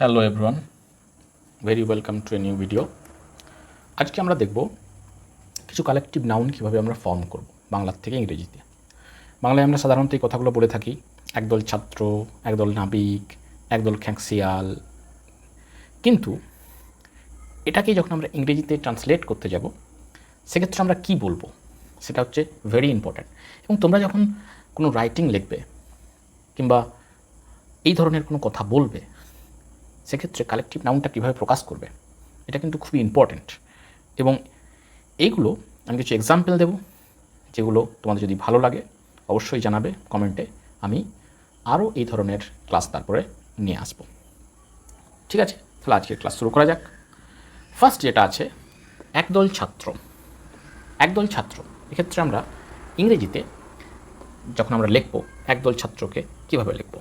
Hello everyone, very welcome to a new video. আজকে আমরা দেখব কিছু কালেকটিভ নাউন কীভাবে আমরা ফর্ম করব বাংলার থেকে ইংরেজিতে। বাংলায় আমরা সাধারণত এই কথাগুলো বলে থাকি, একদল ছাত্র, একদল নাবিক, একদল খ্যাঁকশিয়াল। কিন্তু এটাকে যখন আমরা ইংরেজিতে ট্রান্সলেট করতে যাব সেক্ষেত্রে আমরা কি বলবো সেটা হচ্ছে ভেরি ইম্পর্ট্যান্ট। এবং তোমরা যখন কোনো রাইটিং লিখবে কিংবা এই ধরনের কোনো কথা বলবে সেক্ষেত্রে কালেকটিভ নাউনটা কীভাবে প্রকাশ করবে এটা কিন্তু খুবই ইম্পর্ট্যান্ট। এবং এইগুলো আমি কিছু এক্সাম্পল দেব, যেগুলো তোমাদের যদি ভালো লাগে অবশ্যই জানাবে কমেন্টে। আমি আরও এই ধরনের ক্লাস তারপরে নিয়ে আসব। ঠিক আছে, তাহলে আজকে ক্লাস শুরু করা যাক। ফার্স্ট যেটা আছে, একদল ছাত্র। একদল ছাত্র এক্ষেত্রে আমরা ইংরেজিতে যখন আমরা লিখব একদল ছাত্রকে কীভাবে লিখব?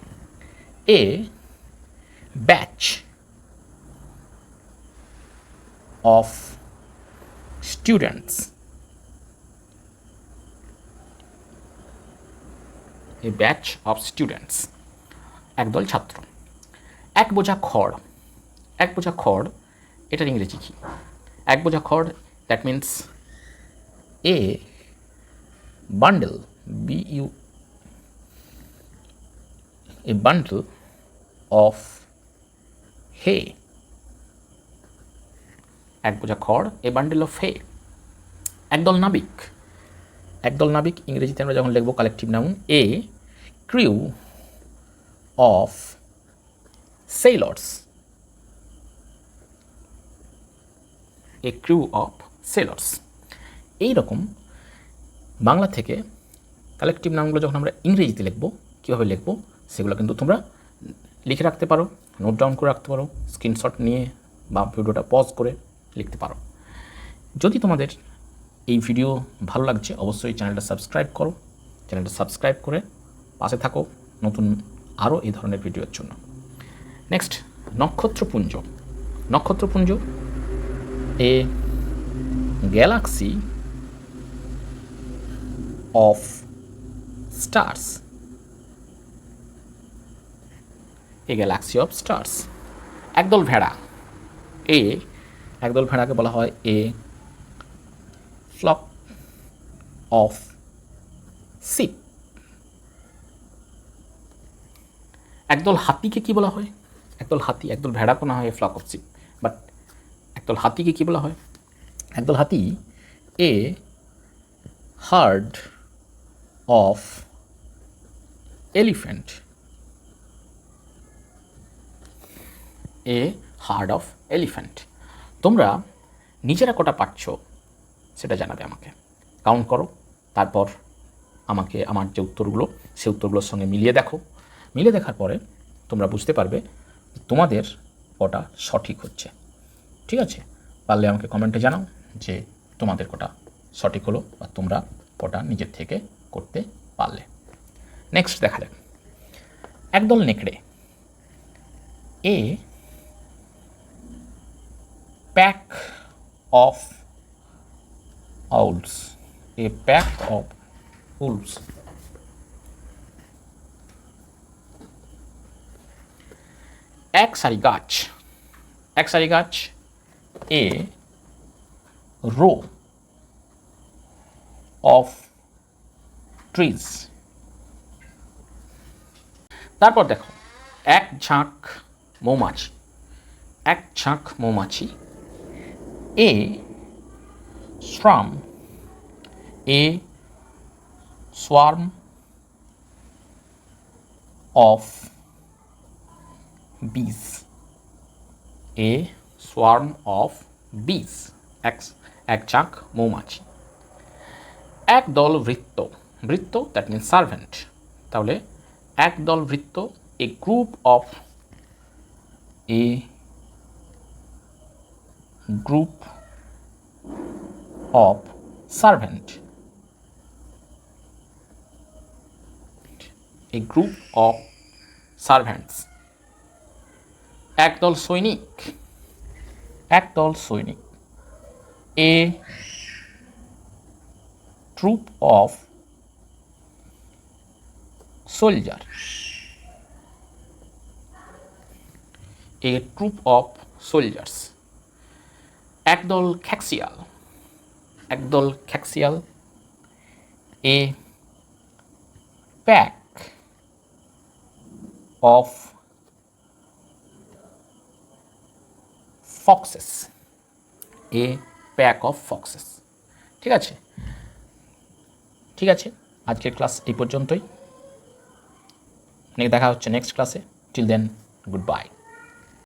এ batch of students, a batch of students, একদল ছাত্র। এক বোঝা খড়, এক বোঝা খড় এটার ইংরেজি কি? এক বোঝা খড়, that means a bundle, BU, a bundle of হে। এক বোঝা খড়, এ বান্ডেল অফ হে। একদল নাবিক, একদল নাবিক ইংরেজিতে আমরা যখন লিখব collective noun, a crew of sailors, a crew of sailors. এইরকম বাংলা থেকে কালেকটিভ নাউনগুলো যখন আমরা ইংরেজিতে লিখব কীভাবে লিখব সেগুলো কিন্তু তোমরা লিখে রাখতে পারো, নোট ডাউন করে রাখতে পারো, স্ক্রিনশট নিয়ে বা ভিডিওটা পজ করে লিখতে পারো। যদি তোমাদের এই ভিডিও ভালো লাগছে অবশ্যই চ্যানেলটা সাবস্ক্রাইব করো, চ্যানেলটা সাবস্ক্রাইব করে পাশে থাকো নতুন আরও এই ধরনের ভিডিওর জন্য। নেক্সট, নক্ষত্রপুঞ্জ। নক্ষত্রপুঞ্জ, a galaxy of stars, a galaxy of stars. একদল ভেড়া, একদল ভেড়াকে বলা হয় এ ফ্লক অফ শিপ। একদল হাতিকে কি বলা হয়? একদল হাতি, একদল ভেড়া তো না হয় ফ্লক অফ শিপ, বাট একদল হাতিকে কি বলা হয়? একদল হাতি a herd of elephant, a herd of elephant. তোমরা নিজেরা কটা পাচ্ছ সেটা জানাবে আমাকে, কাউন্ট করো, তারপর আমাকে আমার যে উত্তরগুলো সেই উত্তরগুলোর সঙ্গে মিলিয়ে দেখো। মিলিয়ে দেখার পরে তোমরা বুঝতে পারবে তোমাদের কটা সঠিক হচ্ছে। ঠিক আছে, পারলে আমাকে কমেন্টে জানাও যে তোমাদের কটা সঠিক হলো বা তোমরা কটা নিজের থেকে করতে পারলে। নেক্সট দেখা যাক, একদল নেকড়ে, এ pack of owls, a pack of wolves. এক সারি গাছ, এক সারি গাছ, এ রো অফ ট্রিজ। তারপর দেখো, এক ঝাঁক মৌমাছি, এক ঝাঁক মৌমাছি, এ swarm, a swarm of bees, a swarm of bees, এক ঝাঁক মৌমাছি। একদল ভৃত্য, ভৃত্য দ্যাট মিনস সার্ভেন্ট, তাহলে একদল ভৃত্য, a group of, a group of servant, a group of servants. একদল সৈনিক, একদল সৈনিক, a troop of soldier. A troop of soldiers. একদল খ্যাক্সিয়াল, একদল খ্যাক্সিয়াল। A pack of foxes, a pack of foxes. ঠিক আছে, ঠিক আছে, আজকের ক্লাস এই পর্যন্তই। দেখা হচ্ছে নেক্সট ক্লাসে। Till then, good by.